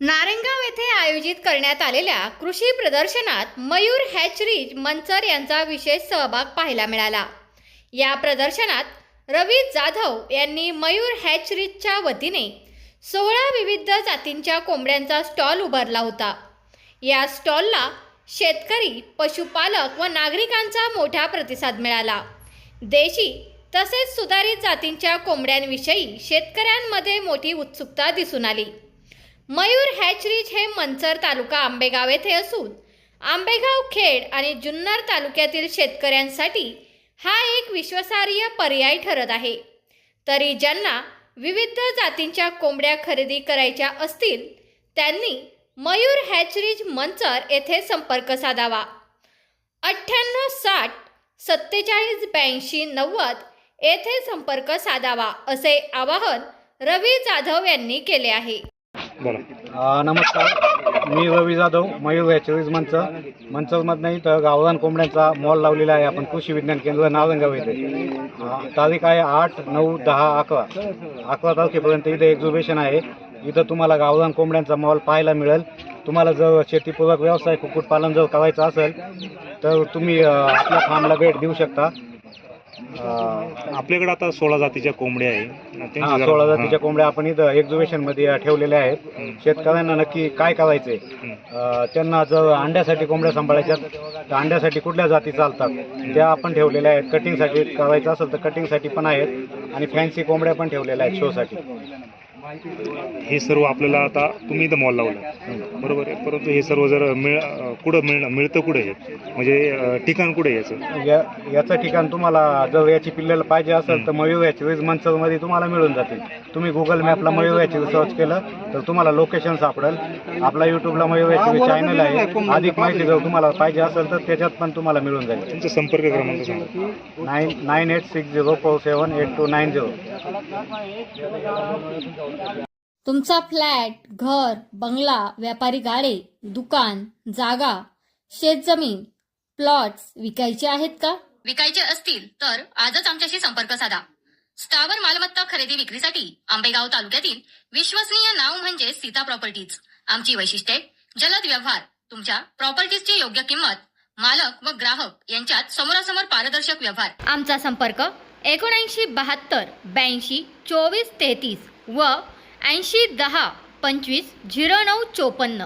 नारायणगाव येथे आयोजित करण्यात आलेल्या कृषी प्रदर्शनात मयूर हॅचरीज मंचर यांचा विशेष सहभाग पाहायला मिळाला। या प्रदर्शनात रवी जाधव यांनी मयूर हॅचरीजच्या वतीने 16 विविध जातींच्या कोंबड्यांचा स्टॉल उभारला होता। या स्टॉलला शेतकरी, पशुपालक व नागरिकांचा मोठा प्रतिसाद मिळाला। देशी तसेच सुधारित जातींच्या कोंबड्यांविषयी शेतकऱ्यांमध्ये मोठी उत्सुकता दिसून आली। मयूर हॅचरीज हे मंचर तालुका आंबेगाव येथे असून आंबेगाव खेड आणि जुन्नर तालुक्यातील शेतकऱ्यांसाठी हा एक विश्वासार्ह पर्याय ठरत आहे। तरी ज्यांना विविध जातींच्या कोंबड्या खरेदी करायच्या असतील त्यांनी मयूर हॅचरीज मंचर येथे संपर्क साधावा। 9860 47 82 90 येथे संपर्क साधावा असे आवाहन रवी जाधव यांनी केले आहे। नमस्कार, मी रवी जाधव, मयूर हॅचरीज मंचरमधनं इथं गावरान कोंबड्यांचा मॉल लावलेला आहे आपण कृषी विज्ञान केंद्र नारायणगाव येथे। तारीख आहे 8, 9, 10, 11 तारखेपर्यंत इथे एक्झिबिशन आहे। इथं तुम्हाला गावरान कोंबड्यांचा मॉल पाहायला मिळेल। तुम्हाला जर शेतीपूरक व्यवसाय कुक्कुटपालन जर करायचं असेल तर तुम्ही आपल्या फार्मला भेट देऊ शकता। आपल्याकडे आता 16 जातीच्या कोंबड्या आहेत। 16 जातीच्या कोंबड्या आपण इथं एक्झिबिशनमध्ये ठेवलेल्या आहेत। शेतकऱ्यांना नक्की काय करायचंय, त्यांना जर अंड्यासाठी कोंबड्या सांभाळायच्या तर अंड्यासाठी कुठल्या जाती चालतात त्या आपण ठेवलेल्या आहेत। कटिंगसाठी करायचं असेल तर कटिंगसाठी पण आहेत आणि फॅन्सी कोंबड्या पण ठेवलेल्या आहेत शोसाठी। हे सर्व आपल्याला आता तुम्ही इथं मॉल लावला बरोबर आहे, परंतु हे सर्व जर कुठं मिळतं कुठे आहे, म्हणजे ठिकाण कुठे याचं याचं ठिकाण तुम्हाला जर याची पिल्लेला पाहिजे असेल तर मयूर हॅचरीज मंचरमध्ये तुम्हाला मिळून जातील। तुम्ही गुगल मॅपला मयूर हॅचरीज सर्च केलं तर तुम्हाला लोकेशन सापडेल। आपला यूट्यूबला मयूर हॅचरीज चॅनल आहे। अधिक माहिती जर तुम्हाला पाहिजे असेल तर त्याच्यात पण तुम्हाला मिळून जाईल। तुमचा संपर्क क्रमांक सांगा। 9860478290। तुमचा फ्लॅट, घर, बंगला, व्यापारी गाडे, दुकान, जागा, शेतजमीन, प्लॉट्स विकायचे आहेत का? विकायचे असतील तर आजच आमच्याशी संपर्क साधा। स्थावर मालमत्ता खरेदी विक्रीसाठी आंबेगाव तालुक्यातील विश्वसनीय नाव म्हणजे सीता प्रॉपर्टीज। आमची वैशिष्ट्ये: जलद व्यवहार, तुमच्या प्रॉपर्टीजची योग्य किंमत, मालक व ग्राहक यांच्यात समोरासमोर पारदर्शक व्यवहार। आमचा संपर्क 7972 82 24 33 व 80 10 25 09 54।